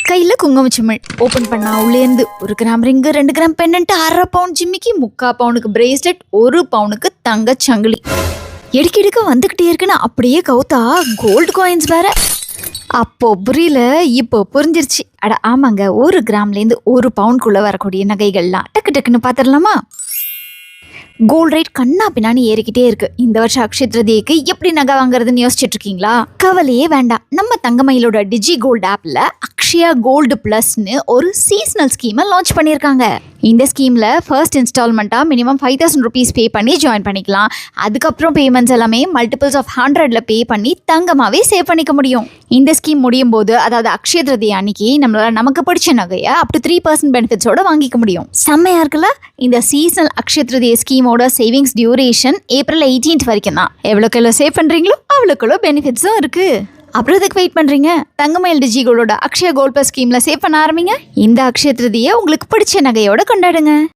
கையில குங்குமச்சிமிழ் ஓபன் பண்ணா உள்ளேந்து 1 gram ring 2 gram pendant 1/2 பவுன் ஜிம்மிக்கு 3/4 பவுனுக்கு பிரேஸ்லெட் 1 பவுனுக்கு தங்க சங்கிலி எடுக்க வந்துகிட்டே இருக்குன்னு அப்படியே கவுத்தா கோல்டு காயின்ஸ் வேற. அப்போ புரியல, இப்போ புரிஞ்சிருச்சு. அட ஆமாங்க, 1 கிராம்லேருந்து 1 பவுனுக்குள்ள வரக்கூடிய நகைகள்லாம் டக்கு டக்குன்னு பார்த்துடலாமா? கோல்ட் ரேட் கண்ணா பின்னாடி ஏறிக்கிட்டே இருக்கு. இந்த வருஷம் அக்ஷய திருதியைக்கு எப்படி நகை வாங்குறதுன்னு யோசிச்சுட்டு இருக்கீங்களா? கவலையே வேண்டாம். நம்ம தங்கமயிலோட டிஜி கோல்டு ஆப்ல அக்ஷயா கோல்டு பிளஸ்னு ஒரு சீசனல் ஸ்கீமை லான்ச் பண்ணியிருக்காங்க. இந்த ஸ்கீம்ல ஃபர்ஸ்ட் இன்ஸ்டால்மெண்ட்டா மினிமம் 5000 rupees பே பண்ணி ஜாயின் பண்ணிக்கலாம். அதுக்கப்புறம் பேமெண்ட்ஸ் எல்லாமே மல்டிபிள்ஸ் ஆஃப் 100ல பே பண்ணி தங்கமாவே சேவ் பண்ணிக்க முடியும். இந்த ஸ்கீம் முடியும் போது, அதாவது அக்ஷய திருதியை அன்னைக்கு நம்மளால நமக்கு பிடிச்ச நகையை up to 3% பெனிஃபிட்ஸோட வாங்கிக்க முடியும். செம்மையா இருக்குல்ல? இந்த சீசனல் அக்ஷய திருதியை ஸ்கீமோட சேவிங்ஸ் டியூரேஷன் ஏப்ரல் 18th வரைக்கும் தான். எவ்வளோக்கு சேவ் பண்றீங்களோ அவ்வளோக்குள்ள பெனிஃபிட்ஸும் இருக்கு. அப்புறம் இதுக்கு வெயிட் பண்றீங்க? தங்கமயில் டிஜி கோல்டோட அக்ஷயா கோல்ட் பிளஸ் ஸ்கீம்ல சேவ் பண்ண ஆரம்பிங்க. இந்த அக்ஷய திருதியை உங்களுக்கு பிடிச்ச நகையோட கொண்டாடுங்க.